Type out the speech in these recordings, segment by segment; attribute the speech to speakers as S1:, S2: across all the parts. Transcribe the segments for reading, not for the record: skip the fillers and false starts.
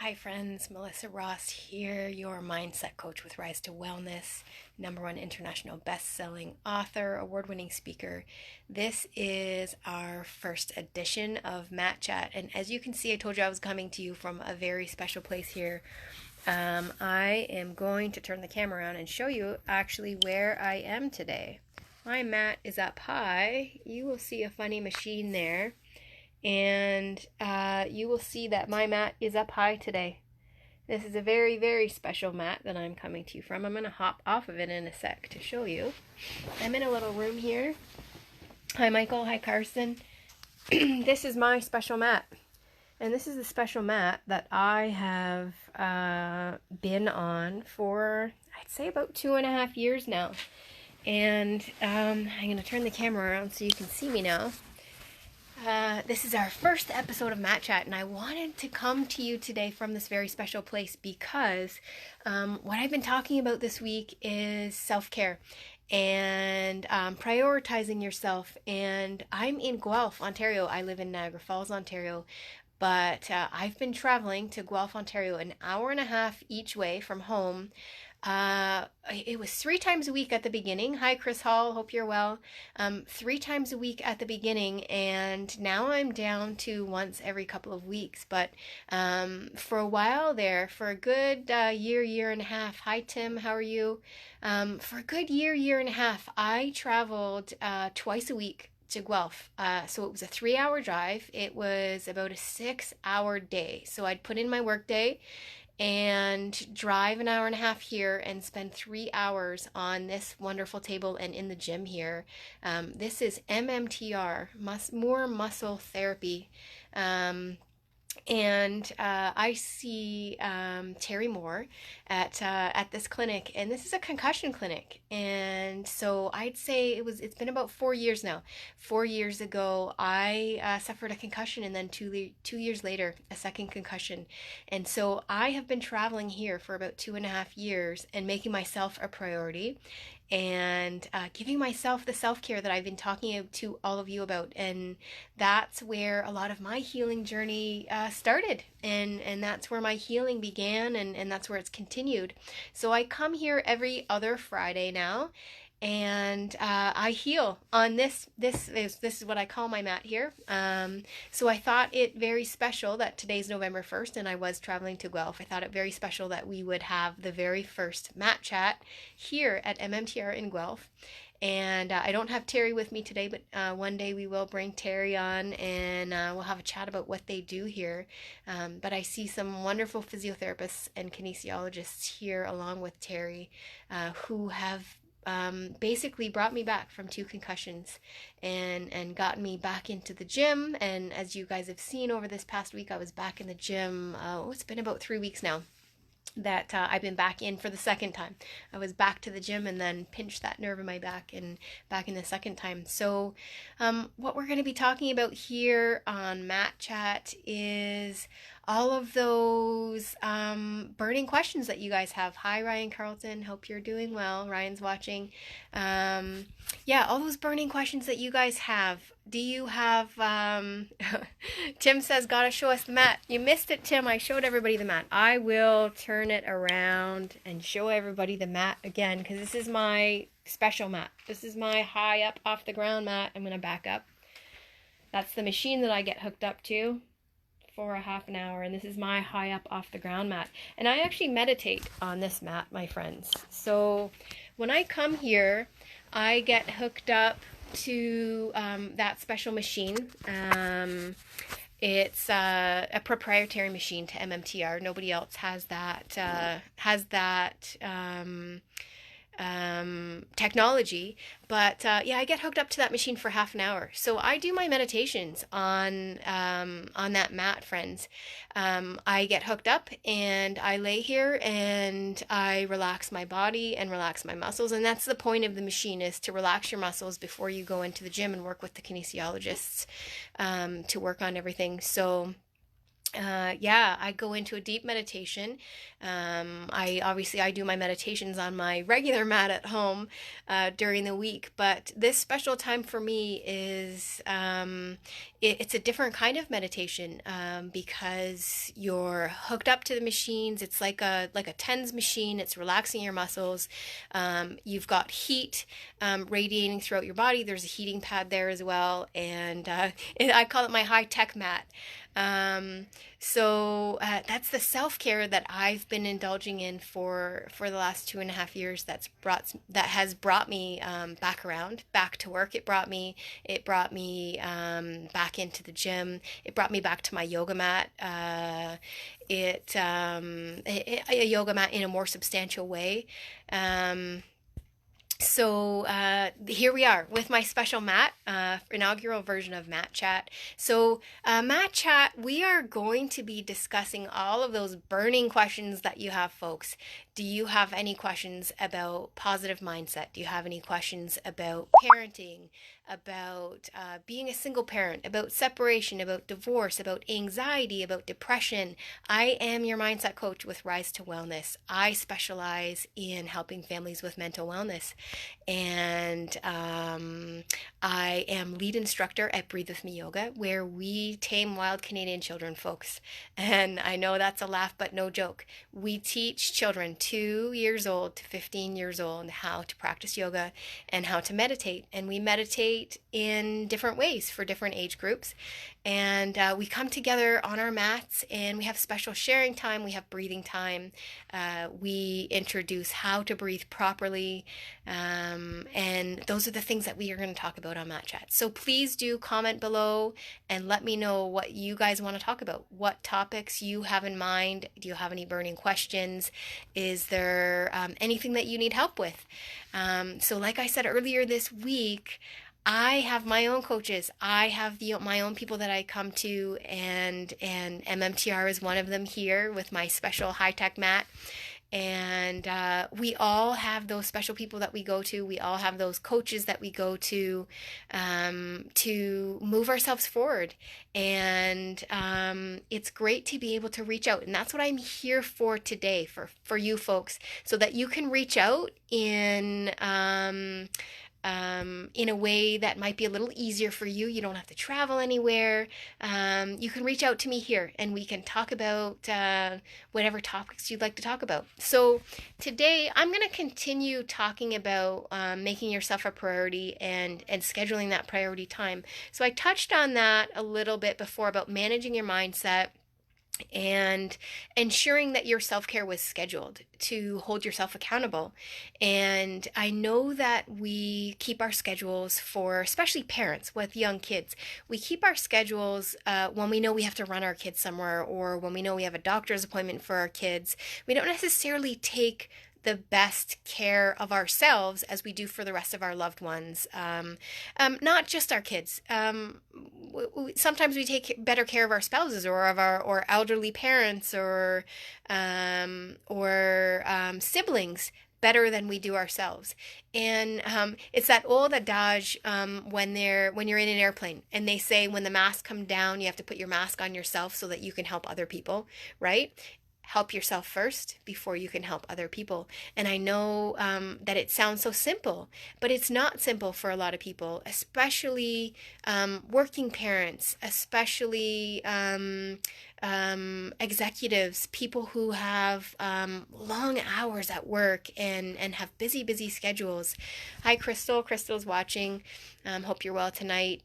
S1: Hi friends, Melissa Ross here, your mindset coach with Rise to Wellness, #1 international best-selling author, award-winning speaker. This is our first edition of Matt Chat, and as you can see, I told you I was coming to you from a very special place here. I am going to turn the camera around and show you actually where I am today. My mat is up high. You will see a funny machine there. And you will see that my mat is up high today. This is a very, very special mat that I'm coming to you from. I'm going to hop off of it in a sec to show you. I'm in a little room here. Hi, Michael. Hi, Carson. This is my special mat. And this is the special mat that I have been on for, I'd say, about 2.5 years now. And I'm going to turn the camera around so you can see me now. This is our first episode of Matt Chat, and I wanted to come to you today from this very special place because what I've been talking about this week is self-care and prioritizing yourself. And I'm in Guelph, Ontario. I live in Niagara Falls, Ontario, but I've been traveling to Guelph, Ontario, an hour and a half each way from home. It was 3 times a week at the beginning. Hi, Chris Hall. Hope you're well. 3 times a week at the beginning, and now I'm down to once every couple of weeks. But for a while there, for a good year and a half. Hi, Tim. How are you? For a good year and a half, I traveled twice a week to Guelph. So it was a 3-hour drive. It was about a 6-hour day. So I'd put in my work day and drive an hour and a half here and spend 3 hours on this wonderful table and in the gym here. This is MMTR, more muscle therapy. And I see Terry Moore at this clinic, and this is a concussion clinic. And so I'd say it's been about 4 years now. 4 years ago, I suffered a concussion, and then 2 years later, a second concussion. And so I have been traveling here for about 2.5 years and making myself a priority and giving myself the self-care that I've been talking to all of you about. And that's where a lot of my healing journey started, and that's where my healing began, and that's where it's continued. So I come here every other Friday now, and I heal on this is what I call my mat here. So I thought it very special that today's November 1st and I was traveling to Guelph. I thought it very special that we would have the very first Mat Chat here at MMTR in Guelph. And I don't have Terry with me today, but one day we will bring Terry on, and we'll have a chat about what they do here. But I see some wonderful physiotherapists and kinesiologists here along with Terry who have basically brought me back from 2 concussions and got me back into the gym. And as you guys have seen over this past week, I was back in the gym. It's been about 3 weeks now that I've been back in for the second time. I was back to the gym and then pinched that nerve in my back and back in the second time. So what we're going to be talking about here on Matt Chat is all of those burning questions that you guys have. Hi, Ryan Carlton. Hope you're doing well. Ryan's watching. Yeah, all those burning questions that you guys have. Do you have, Tim says, gotta show us the mat. You missed it, Tim. I showed everybody the mat. I will turn it around and show everybody the mat again, because this is my special mat. This is my high up off the ground mat. I'm going to back up. That's the machine that I get hooked up to for a half an hour, and this is my high up off the ground mat. And I actually meditate on this mat, my friends. So when I come here, I get hooked up to that special machine. It's a proprietary machine to MMTR. Nobody else has that technology, but yeah, I get hooked up to that machine for half an hour. So I do my meditations on that mat, friends. I get hooked up and I lay here and I relax my body and relax my muscles, and that's the point of the machine, is to relax your muscles before you go into the gym and work with the kinesiologists to work on everything. So Yeah, I go into a deep meditation. I do my meditations on my regular mat at home during the week, but this special time for me is it's a different kind of meditation because you're hooked up to the machines. It's like a TENS machine. It's relaxing your muscles. You've got heat radiating throughout your body. There's a heating pad there as well, and I call it my high tech mat. Um, so that's the self care that I've been indulging in for the last 2.5 years. That has brought me back around, back to work. It brought me back into the gym. It brought me back to my yoga mat. A yoga mat in a more substantial way. Um, so here we are with my special inaugural version of Mat Chat. Mat Chat, we are going to be discussing all of those burning questions that you have, folks. Do you have any questions about positive mindset? Do you have any questions about parenting, about being a single parent, about separation, about divorce, about anxiety, about depression? I am your mindset coach with Rise to Wellness. I specialize in helping families with mental wellness. And I am lead instructor at Breathe With Me Yoga, where we tame wild Canadian children, folks. And I know that's a laugh, but no joke. We teach children 2 years old to 15 years old how to practice yoga and how to meditate. And we meditate in different ways for different age groups. And we come together on our mats and we have special sharing time. We have breathing time. We introduce how to breathe properly. And those are the things that we are going to talk about on Mat Chat. So please do comment below and let me know what you guys want to talk about. What topics you have in mind. Do you have any burning questions? Is there anything that you need help with? So like I said earlier this week, I have my own coaches. I have my own people that I come to, and MMTR is one of them here with my special high tech mat. And we all have those special people that we go to. We all have those coaches that we go to move ourselves forward. And it's great to be able to reach out. And that's what I'm here for today, for you folks, so that you can reach out in a way that might be a little easier for you. You don't have to travel anywhere. You can reach out to me here and we can talk about whatever topics you'd like to talk about. So today I'm going to continue talking about making yourself a priority and scheduling that priority time. So I touched on that a little bit before about managing your mindset and ensuring that your self-care was scheduled to hold yourself accountable. And I know that we keep our schedules for, especially parents with young kids, we keep our schedules when we know we have to run our kids somewhere, or when we know we have a doctor's appointment for our kids. We don't necessarily take the best care of ourselves as we do for the rest of our loved ones. Not just our kids. Sometimes we take better care of our spouses or of our or elderly parents or siblings better than we do ourselves. And it's that old adage when you're in an airplane and they say when the masks come down, you have to put your mask on yourself so that you can help other people, right? Help yourself first before you can help other people. And I know that it sounds so simple, but it's not simple for a lot of people, especially working parents, especially executives, people who have long hours at work and have busy schedules. Hi, Crystal. Crystal's watching. Hope you're well tonight.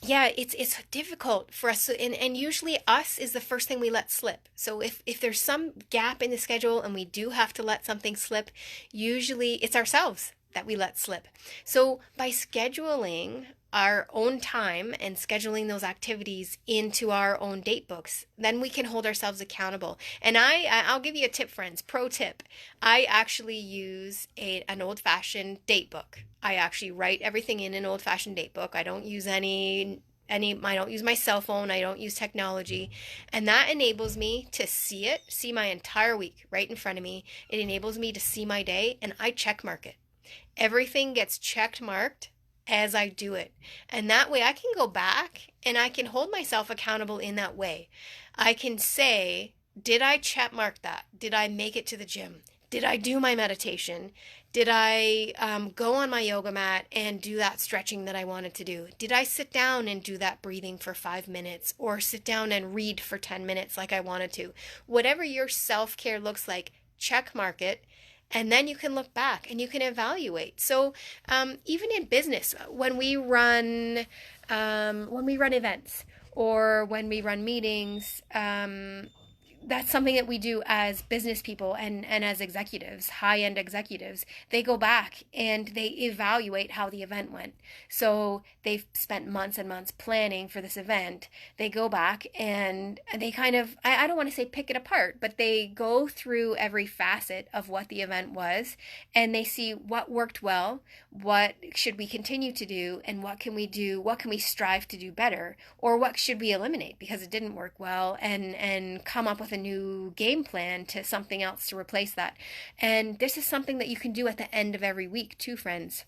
S1: Yeah, it's difficult for us, and usually us is the first thing we let slip. So if there's some gap in the schedule and we do have to let something slip, usually it's ourselves that we let slip. So by scheduling our own time and scheduling those activities into our own date books, then we can hold ourselves accountable. And I'll give you a tip, friends. Pro tip. I actually use an old-fashioned date book. I actually write everything in an old-fashioned date book. I don't use I don't use my cell phone. I don't use technology. And that enables me to see my entire week right in front of me. It enables me to see my day, and I check mark it. Everything gets checked marked as I do it. And that way I can go back and I can hold myself accountable in that way. I can say, did I check mark that? Did I make it to the gym? Did I do my meditation? Did I go on my yoga mat and do that stretching that I wanted to do? Did I sit down and do that breathing for 5 minutes or sit down and read for 10 minutes like I wanted to? Whatever your self care looks like, check mark it. And then you can look back and you can evaluate. So even in business, when we run events or when we run meetings, that's something that we do as business people and as executives, high-end executives. They go back and they evaluate how the event went. So they've spent months and months planning for this event. They go back and they kind of, I don't want to say pick it apart, but they go through every facet of what the event was and they see what worked well, what should we continue to do, and what can we do, what can we strive to do better, or what should we eliminate because it didn't work well, and come up with a new game plan to something else to replace that. And this is something that you can do at the end of every week too, friends.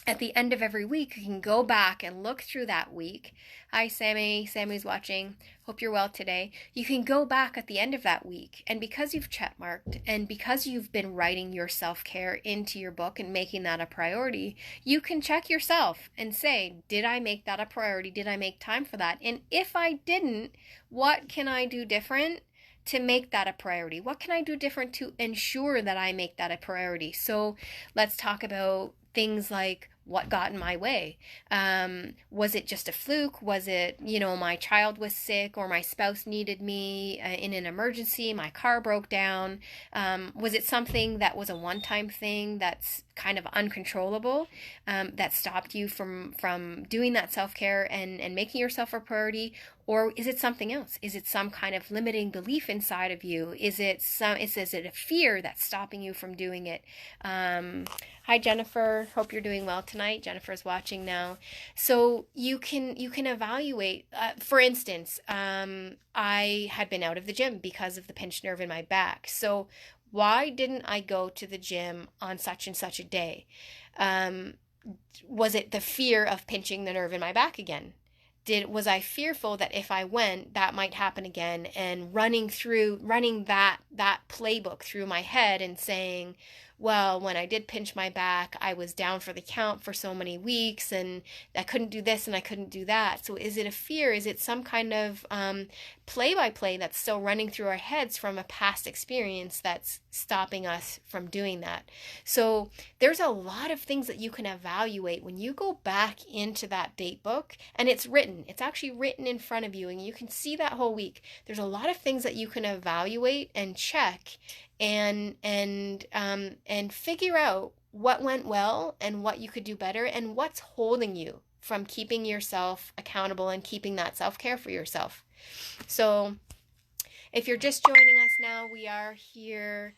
S1: At the end of every week, you can go back and look through that week. Hi, Sammy. Sammy's watching. Hope you're well today. You can go back at the end of that week, and because you've check marked and because you've been writing your self-care into your book and making that a priority, you can check yourself and say, did I make that a priority? Did I make time for that? And if I didn't, what can I do different to make that a priority? What can I do different to ensure that I make that a priority? So let's talk about things like what got in my way. Was it just a fluke? Was it, my child was sick or my spouse needed me in an emergency? My car broke down. Was it something that was a one-time thing that's kind of uncontrollable, that stopped you from doing that self-care and making yourself a priority? Or is it something else? Is it some kind of limiting belief inside of you? Is it a fear that's stopping you from doing it? Hi, Jennifer. Hope you're doing well tonight. Jennifer's watching now. So you can evaluate. For instance, I had been out of the gym because of the pinched nerve in my back. So why didn't I go to the gym on such and such a day? Was it the fear of pinching the nerve in my back again? Was I fearful that if I went, that might happen again, and running that playbook through my head and saying, well, when I did pinch my back, I was down for the count for so many weeks and I couldn't do this and I couldn't do that. So is it a fear? Is it some kind of play-by-play that's still running through our heads from a past experience that's stopping us from doing that? So there's a lot of things that you can evaluate when you go back into that date book, and it's actually written in front of you and you can see that whole week. There's a lot of things that you can evaluate and check and figure out what went well and what you could do better and what's holding you from keeping yourself accountable and keeping that self-care for yourself. So if you're just joining us now, we are here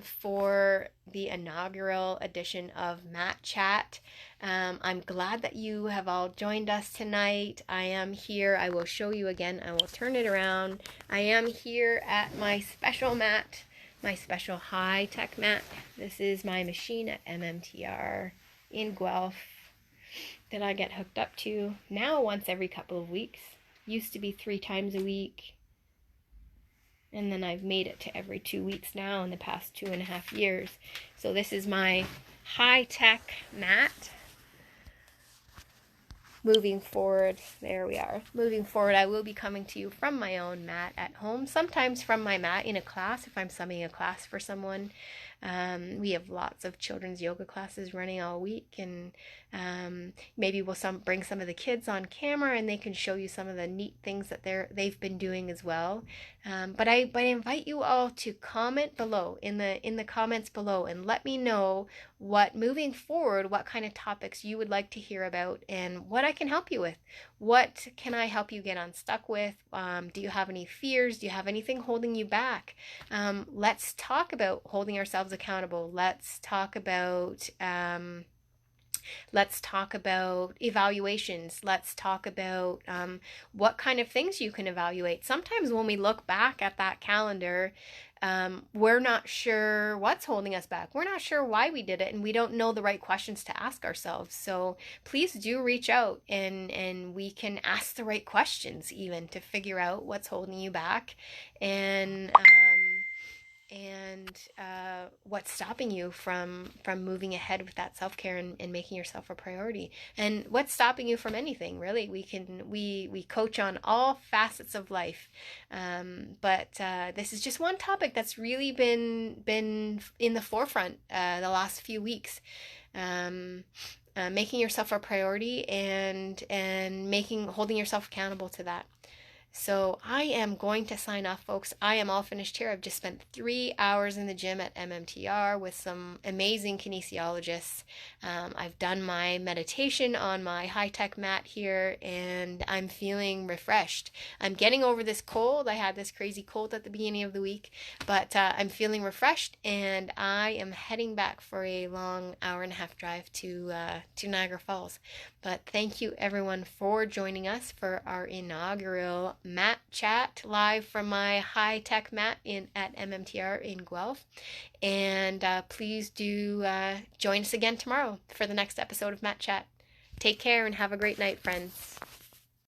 S1: for the inaugural edition of Mat Chat. I'm glad that you have all joined us tonight. I am here. I will show you again. I will turn it around. I am here at my special mat, my special high-tech mat. This is my machine at MMTR in Guelph that I get hooked up to now once every couple of weeks. Used to be 3 times a week. And then I've made it to every 2 weeks now in the past 2.5 years. So this is my high-tech mat. Moving forward, there we are. Moving forward, I will be coming to you from my own mat at home, sometimes from my mat in a class if I'm subbing a class for someone. We have lots of children's yoga classes running all week, and maybe we'll bring some of the kids on camera and they can show you some of the neat things that they've been doing as well. But I invite you all to comment below in the comments below and let me know moving forward, what kind of topics you would like to hear about and what I can help you with. What can I help you get unstuck with? Do you have any fears? Do you have anything holding you back? Let's talk about holding ourselves accountable. Let's talk about Let's talk about evaluations. Let's talk about what kind of things you can evaluate. Sometimes when we look back at that calendar, we're not sure what's holding us back. We're not sure why we did it, and we don't know the right questions to ask ourselves. So please do reach out, and we can ask the right questions even to figure out what's holding you back, and what's stopping you from moving ahead with that self-care, and making yourself a priority, and what's stopping you from anything really. We coach on all facets of life, but this is just one topic that's really been in the forefront the last few weeks. Making yourself a priority, and making holding yourself accountable to that. So I am going to sign off, folks. I am all finished here. I've just spent 3 hours in the gym at MMTR with some amazing kinesiologists. I've done my meditation on my high-tech mat here, and I'm feeling refreshed. I'm getting over this cold. I had this crazy cold at the beginning of the week, but I'm feeling refreshed, and I am heading back for a long hour-and-a-half drive to Niagara Falls. But thank you, everyone, for joining us for our inaugural mat chat live from my high-tech mat at MMTR in Guelph. And please do join us again tomorrow for the next episode of Mat Chat. Take care and have a great night, friends.